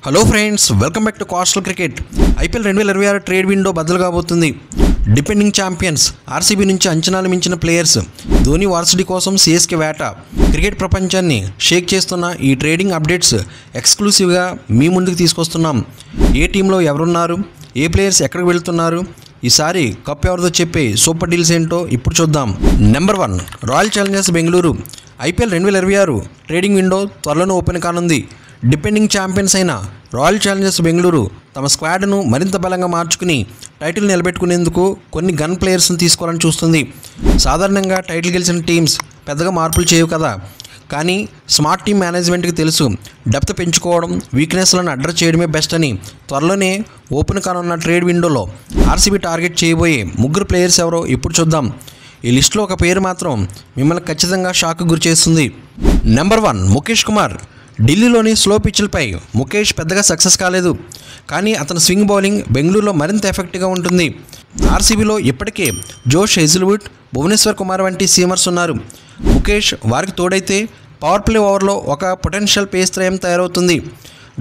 Hello friends, welcome back to coastal cricket. IPL 2026 trade window బదులు కాబోతుంది. Depending champions RCB నుంచి అంచనాలు మించిన ప్లేయర్స్, ధోని వారసుడి కోసం సిఎస్కే వేట, క్రికెట్ ప్రపంచాన్ని షేక్ చేస్తున్న ఈ ట్రేడింగ్ అప్డేట్స్ ఎక్స్క్లూసివ్గా మీ ముందుకు తీసుకొస్తున్నాం. ఏ టీంలో ఎవరున్నారు, ఏ ప్లేయర్స్ ఎక్కడికి వెళ్తున్నారు, ఈసారి కప్ ఎవరిదో చెప్పే సూపర్ డీల్స్ ఏంటో ఇప్పుడు చూద్దాం. Number 1, royal Challengers Bengaluru. IPL 2026 trading window త్వరలోనే ఓపెన్ కానుంది. డిపెండింగ్ ఛాంపియన్స్ అయిన రాయల్ ఛాలెంజర్స్ బెంగళూరు తమ స్క్వాడ్ను మరింత బలంగా మార్చుకుని టైటిల్ నిలబెట్టుకునేందుకు కొన్ని గన్ ప్లేయర్స్ని తీసుకోవాలని చూస్తుంది. సాధారణంగా టైటిల్ గెలిచిన టీమ్స్ పెద్దగా మార్పులు చేయవు కదా, కానీ స్మార్ట్ టీమ్ మేనేజ్మెంట్కి తెలుసు డెప్త్ పెంచుకోవడం, వీక్నెస్లను అడ్రస్ చేయడమే బెస్ట్ అని. త్వరలోనే ఓపెన్ కానున్న ట్రేడ్ విండోలో ఆర్సీబీ టార్గెట్ చేయబోయే ముగ్గురు ప్లేయర్స్ ఎవరో ఇప్పుడు చూద్దాం. ఈ లిస్టులో ఒక పేరు మాత్రం మిమ్మల్ని ఖచ్చితంగా షాక్కు గురి చేస్తుంది. నెంబర్ 1, ముఖేష్ కుమార్. ఢిల్లీలోని స్లో పిచ్లపై ముఖేష్ పెద్దగా సక్సెస్ కాలేదు, కానీ అతని స్వింగ్ బౌలింగ్ బెంగళూరులో మరింత ఎఫెక్టివ్గా ఉంటుంది. ఆర్సీబీలో ఇప్పటికే జోష్ హెజిల్వుడ్, భువనేశ్వర్ కుమార్ వంటి సీమర్స్ ఉన్నారు. ముఖేష్ వారికి తోడైతే పవర్ ప్లే ఓవర్లో ఒక పొటెన్షియల్ పేస్ త్రయం తయారవుతుంది.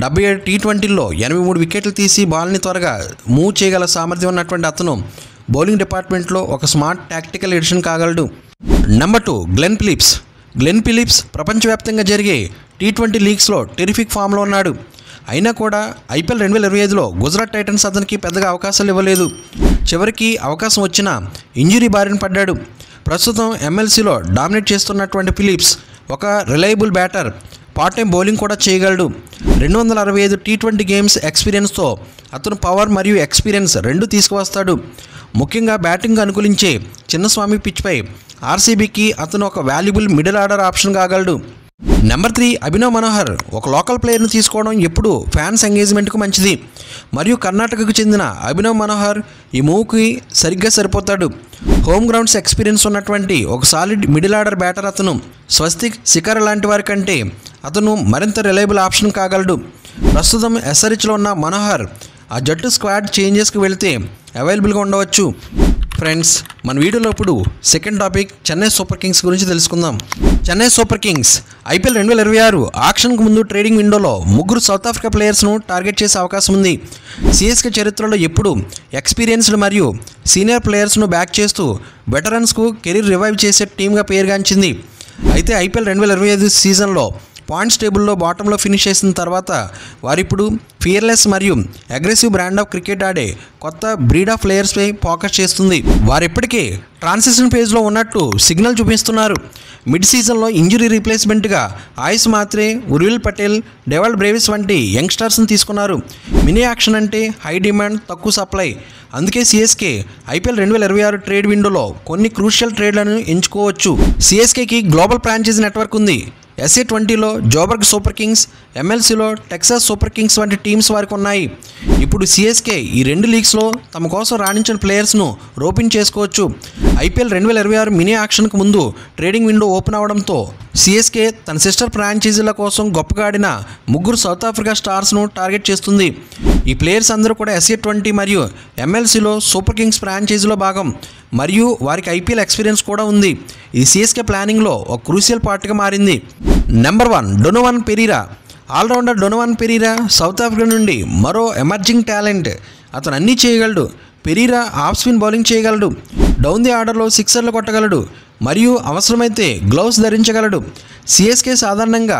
77 టీ20ల్లో 83 వికెట్లు తీసి బాల్ని త్వరగా మూవ్ చేయగల సామర్థ్యం ఉన్నటువంటి అతను బౌలింగ్ డిపార్ట్మెంట్లో ఒక స్మార్ట్ టాక్టికల్ ఎడిషన్ కాగలడు. నెంబర్ 2, గ్లెన్ ఫిలిప్స్ ప్రపంచవ్యాప్తంగా జరిగే టీ20 లీగ్స్లో టెరిఫిక్ ఫామ్లో ఉన్నాడు. అయినా కూడా ఐపీఎల్ 2025లో గుజరాత్ టైటన్స్ అతనికి పెద్దగా అవకాశాలు ఇవ్వలేదు. చివరికి అవకాశం వచ్చినా ఇంజరీ బారిన పడ్డాడు. ప్రస్తుతం ఎమ్మెల్సీలో డామినేట్ చేస్తున్నటువంటి ఫిలిప్స్ ఒక reliable batter, part time bowling కూడా చేయగలడు. 265 టీ20 గేమ్స్ ఎక్స్పీరియన్స్తో అతను పవర్ మరియు ఎక్స్పీరియన్స్ రెండు తీసుకువస్తాడు. ముఖ్యంగా బ్యాటింగ్ అనుకూలించే చిన్నస్వామి పిచ్పై ఆర్సీబీకి అతను ఒక వాల్యుబుల్ మిడిల్ ఆర్డర్ ఆప్షన్ కాగలడు. నెంబర్ 3, అభినవ్ మనోహర్. ఒక లోకల్ ప్లేయర్ను తీసుకోవడం ఎప్పుడు ఫ్యాన్స్ ఎంగేజ్మెంట్కు మంచిది, మరియు కర్ణాటకకు చెందిన అభినవ్ మనోహర్ ఈ మూవ్కి సరిగ్గా సరిపోతాడు. హోమ్ గ్రౌండ్స్ ఎక్స్పీరియన్స్ ఉన్నటువంటి ఒక సాలిడ్ మిడిల్ ఆర్డర్ బ్యాటర్ అతను. స్వస్తిక్, శిఖర్ లాంటి వారి కంటే అతను మరింత రిలయబుల్ ఆప్షన్ కాగలడు. ప్రస్తుతం ఎస్ఆర్హెచ్లో ఉన్న మనోహర్ ఆ జట్టు స్క్వాడ్ చేంజెస్కి వెళితే అవైలబుల్గా ఉండవచ్చు. ఫ్రెండ్స్, మన వీడియోలో ఇప్పుడు second topic Chennai super Kings గురించి తెలుసుకుందాం. చెన్నై సూపర్ కింగ్స్ ఐపీఎల్ 2026 ఆక్షన్కు ముందు ట్రేడింగ్ విండోలో ముగ్గురు సౌత్ ఆఫ్రికా ప్లేయర్స్ను టార్గెట్ చేసే అవకాశం ఉంది. సిఎస్కే చరిత్రలో ఎప్పుడు ఎక్స్పీరియన్స్డ్ మరియు సీనియర్ ప్లేయర్స్ను బ్యాక్ చేస్తూ వెటరన్స్కు కెరీర్ రివైవ్ చేసే టీమ్గా పేరుగాంచింది. అయితే ఐపీఎల్ 2025 సీజన్లో పాయింట్స్ టేబుల్లో బాటంలో ఫినిష్ చేసిన తర్వాత వారిప్పుడు ఫియర్లెస్ మరియు అగ్రెసివ్ బ్రాండ్ ఆఫ్ క్రికెట్ ఆడే కొత్త బ్రీడ్ ఆఫ్ ప్లేయర్స్పై ఫోకస్ చేస్తుంది. వారిప్పటికే ట్రాన్సిషన్ ఫేజ్లో ఉన్నట్టు సిగ్నల్ చూపిస్తున్నారు. మిడ్ సీజన్లో ఇంజరీ రీప్లేస్మెంట్గా ఆయుష్ మాత్రే, ఉర్విల్ పటేల్, డెవాల్డ్ బ్రేవిస్ వంటి యంగ్స్టర్స్ని తీసుకున్నారు. మినీ యాక్షన్ అంటే హై డిమాండ్, తక్కువ సప్లై. అందుకే సిఎస్కే ఐపీఎల్ 2026 ట్రేడ్ విండోలో కొన్ని క్రూషియల్ ట్రేడ్లను ఎంచుకోవచ్చు. సిఎస్కేకి గ్లోబల్ ఫ్రాంచైజీ నెట్వర్క్ ఉంది. SA20లో జోబర్గ్ సూపర్ కింగ్స్, ఎమ్మెల్సీలో టెక్సాస్ సూపర్ కింగ్స్ వంటి టీమ్స్ వారికి ఉన్నాయి. ఇప్పుడు సిఎస్కే ఈ రెండు లీగ్స్లో తమ కోసం రాణించిన ప్లేయర్స్ను రోపింగ్ చేసుకోవచ్చు. ఐపీఎల్ 2026 మినీ యాక్షన్కు ముందు ట్రేడింగ్ విండో ఓపెన్ అవడంతో సిఎస్కే తన సిస్టర్ ఫ్రాంచైజీల కోసం గొప్పగా ఆడిన ముగ్గురు సౌత్ ఆఫ్రికా స్టార్స్ను టార్గెట్ చేస్తుంది. ఈ ప్లేయర్స్ అందరూ కూడా SA20 మరియు ఎమ్మెల్సీలో సూపర్ కింగ్స్ ఫ్రాంచైజీలో భాగం, మరియు వారికి ఐపీఎల్ ఎక్స్పీరియన్స్ కూడా ఉంది. ఇది సిఎస్కే ప్లానింగ్లో ఒక క్రూషియల్ పార్ట్గా మారింది. Number 1, Donovan Ferreira. All-rounder Donovan Ferreira South Africa నుండి మరో ఎమర్జింగ్ టాలెంట్. అతను అన్నీ చేయగలడు. పెరీరా ఆఫ్ స్పిన్ బౌలింగ్ చేయగలడు, డౌన్ ది ఆర్డర్లో సిక్సర్లు కొట్టగలడు, మరియు అవసరమైతే గ్లౌస్ ధరించగలడు. సిఎస్కే సాధారణంగా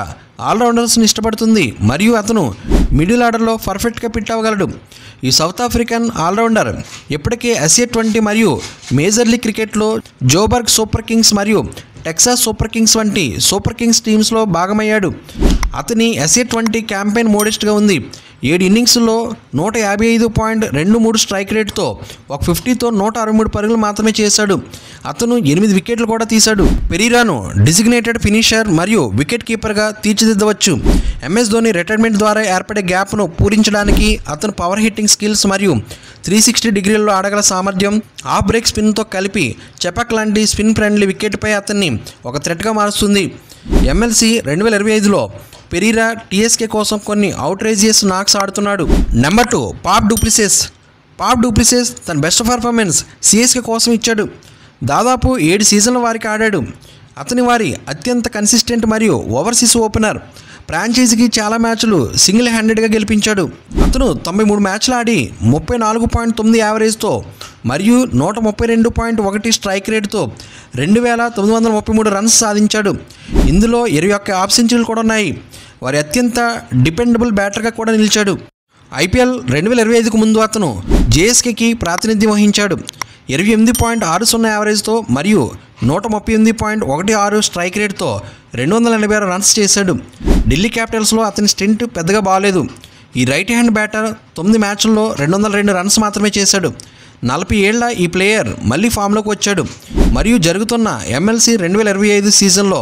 ఆల్రౌండర్స్ని ఇష్టపడుతుంది, మరియు అతను మిడిల్ ఆర్డర్లో పర్ఫెక్ట్గా ఫిట్ అవ్వగలడు. ఈ సౌత్ ఆఫ్రికన్ ఆల్రౌండర్ ఇప్పటికే SA20 మరియు మేజర్ లీగ్ క్రికెట్లో జోబర్గ్ సూపర్ కింగ్స్ మరియు టెక్సాస్ సూపర్ కింగ్స్ వంటి సూపర్ కింగ్స్ టీమ్స్లో భాగమయ్యాడు. అతని SA20 క్యాంపెయిన్ మోడెస్ట్గా ఉంది. 7 ఇన్నింగ్స్లో 155.23 స్ట్రైక్ రేట్తో ఒక 50తో 163 పరుగులు మాత్రమే చేశాడు. అతను 8 వికెట్లు కూడా తీశాడు. పెరీరాను డిజిగ్నేటెడ్ ఫినిషర్ మరియు వికెట్ కీపర్గా తీర్చిదిద్దవచ్చు. ఎంఎస్ ధోని రిటైర్మెంట్ ద్వారా ఏర్పడే గ్యాప్ను పూరించడానికి అతను పవర్ హిట్టింగ్ స్కిల్స్ మరియు 360 డిగ్రీల్లో ఆడగల సామర్థ్యం, ఆఫ్ బ్రేక్ స్పిన్తో కలిపి చెపక్ లాంటి స్పిన్ ఫ్రెండ్లీ వికెట్పై అతన్ని ఒక థ్రెట్గా మారుస్తుంది. ఎమ్మెల్సీ 2025లో పెరీరా టీఎస్కే కోసం కొన్ని అవుట్రేజియస్ నాక్స్ ఆడుతున్నాడు. నెంబర్ 2, పాప్ డూప్లిసేస్ తన బెస్ట్ పర్ఫార్మెన్స్ సిఎస్కే కోసం ఇచ్చాడు. దాదాపు 7 సీజన్ల వారికి ఆడాడు. అతని వారి అత్యంత కన్సిస్టెంట్ మరియు ఓవర్సీస్ ఓపెనర్. ఫ్రాంచైజీకి చాలా మ్యాచ్లు సింగిల్ హ్యాండెడ్గా గెలిపించాడు. అతను 93 మ్యాచ్లు ఆడి 34.9 యావరేజ్తో మరియు 132.1 స్ట్రైక్ రేట్తో 2933 రన్స్ సాధించాడు. ఇందులో 21 హాఫ్ సెంచరీలు కూడా ఉన్నాయి. వారి అత్యంత డిపెండబుల్ బ్యాటర్గా కూడా నిలిచాడు. ఐపీఎల్ 2025కు ముందు అతను జేఎస్కేకి ప్రాతినిధ్యం వహించాడు. 28.60 యావరేజ్తో మరియు 138.16 స్ట్రైక్ రేట్తో 286 రన్స్ చేశాడు. ఢిల్లీ క్యాపిటల్స్లో అతని స్టింట్ పెద్దగా బాగాలేదు. ఈ రైట్ హ్యాండ్ బ్యాటర్ 9 మ్యాచ్ల్లో 202 రన్స్ మాత్రమే చేశాడు. 40 ఏళ్ల ఈ ప్లేయర్ మళ్ళీ ఫామ్లోకి వచ్చాడు మరియు జరుగుతున్న ఎంఎల్సీ 2025 సీజన్లో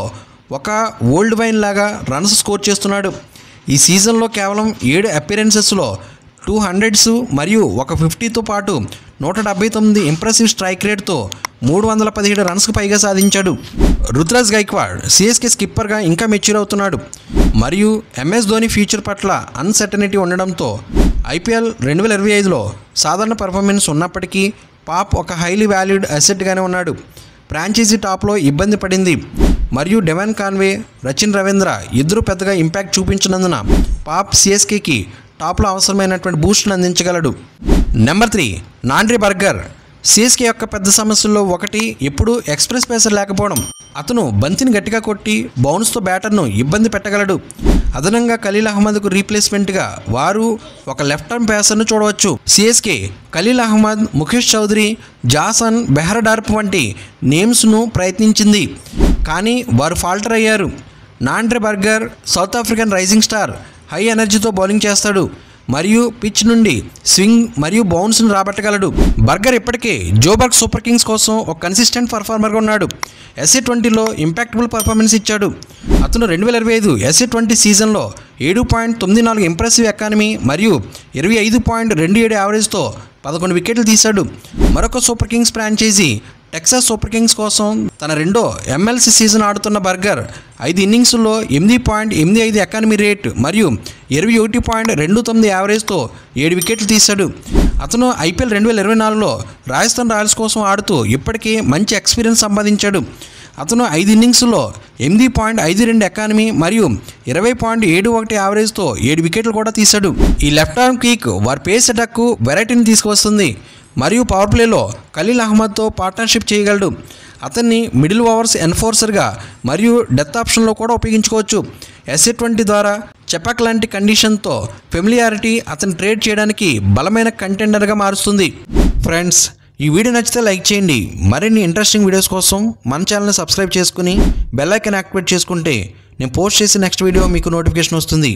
ఒక ఓల్డ్ వైన్ లాగా రన్స్ స్కోర్ చేస్తున్నాడు. ఈ సీజన్లో కేవలం 7 అపియరెన్సెస్లో 200s మరియు ఒక 50తో పాటు 179 ఇంప్రెసివ్ స్ట్రైక్ రేట్తో 317 రన్స్కు పైగా సాధించాడు. రుతురాజ్ గైక్వాడ్ సిఎస్కే స్కిప్పర్గా ఇంకా మెచ్యూర్ అవుతున్నాడు మరియు ఎంఎస్ ధోని ఫ్యూచర్ పట్ల అన్సర్టనిటీ ఉండడంతో ఐపీఎల్ 2025లో సాధారణ పర్ఫార్మెన్స్ ఉన్నప్పటికీ పాప్ ఒక హైలీ వాల్యూడ్ అసెట్గానే ఉన్నాడు. ఫ్రాంచైజీ టాప్లో ఇబ్బంది పడింది మరియు డెవాన్ కాన్వే, రచిన్ రవీంద్ర ఇద్దరు పెద్దగా ఇంపాక్ట్ చూపించినందున పాప్ సిఎస్కేకి టాప్లో అవసరమైనటువంటి బూస్ట్ను అందించగలడు. Number 3 Nandre Burger. సిఎస్కే యొక్క పెద్ద సమస్యల్లో ఒకటి ఎప్పుడు ఎక్స్ప్రెస్ పేసర్ లేకపోవడం. అతను బంతిని గట్టిగా కొట్టి బౌన్స్తో బ్యాటర్ను ఇబ్బంది పెట్టగలడు. అదనంగా ఖలీల్ అహ్మద్కు రీప్లేస్మెంట్గా వారు ఒక లెఫ్ట్ ఆర్మ్ పేసర్ను చూడవచ్చు. CSK Khaleel Ahmed, Mukesh Choudhary, Jason Behrendorff వంటి నేమ్స్ను ప్రయత్నించింది, కానీ వారు ఫాల్టర్ అయ్యారు. Nandre Burger South African rising star. High ఎనర్జీతో బౌలింగ్ చేస్తాడు మరియు పిచ్ నుండి స్వింగ్ మరియు బౌన్స్ను రాబట్టగలడు. బర్గర్ ఇప్పటికే జోబర్గ్ సూపర్ కింగ్స్ కోసం ఒక కన్సిస్టెంట్ పర్ఫార్మర్గా ఉన్నాడు. SA20లో ఇంపాక్టబుల్ పర్ఫార్మెన్స్ ఇచ్చాడు. అతను 2025 SA20 సీజన్లో 7.94 ఇంప్రెసివ్ ఎకానమీ మరియు 25.27 యావరేజ్తో 11 వికెట్లు తీశాడు. మరొక Super Kings franchise Texas Super Kings కోసం తన రెండో ఎంఎల్సీ సీజన్ ఆడుతున్న బర్గర్ 5 ఇన్నింగ్స్లో 8.85 ఎకానమీ రేట్ మరియు 21.29 యావరేజ్తో 7 వికెట్లు తీశాడు. అతను ఐపీఎల్ 2024లో రాజస్థాన్ రాయల్స్ కోసం ఆడుతూ ఇప్పటికే మంచి ఎక్స్పీరియన్స్ సంపాదించాడు. అతను 5 ఇన్నింగ్స్లో 8.52 ఎకానమీ మరియు 20.71 యావరేజ్తో 7 వికెట్లు కూడా తీశాడు. ఈ లెఫ్ట్ ఆర్మ్ కిక్ వారి పేస్ అటాక్కు వెరైటీని తీసుకువస్తుంది మరియు పవర్ ప్లేలో ఖలీల్ అహ్మద్తో పార్ట్నర్షిప్ చేయగలడు. అతన్ని మిడిల్ ఓవర్స్ ఎన్ఫోర్సర్గా మరియు డెత్ ఆప్షన్లో కూడా ఉపయోగించుకోవచ్చు. SA20 ద్వారా చెపాక్ లాంటి కండిషన్తో ఫెమిలియారిటీ అతను ట్రేడ్ చేయడానికి బలమైన కంటెండర్గా మారుస్తుంది. ఫ్రెండ్స్, ఈ వీడియో నచ్చితే లైక్ చేయండి. మరిన్ని ఇంట్రెస్టింగ్ వీడియోస్ కోసం మన ఛానల్ని సబ్స్క్రైబ్ చేసుకుని బెల్ ఐకాన్ యాక్టివేట్ చేసుకుంటే నేను పోస్ట్ చేసే నెక్స్ట్ వీడియో మీకు నోటిఫికేషన్ వస్తుంది.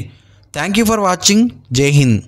Thank you for watching. జై హింద్.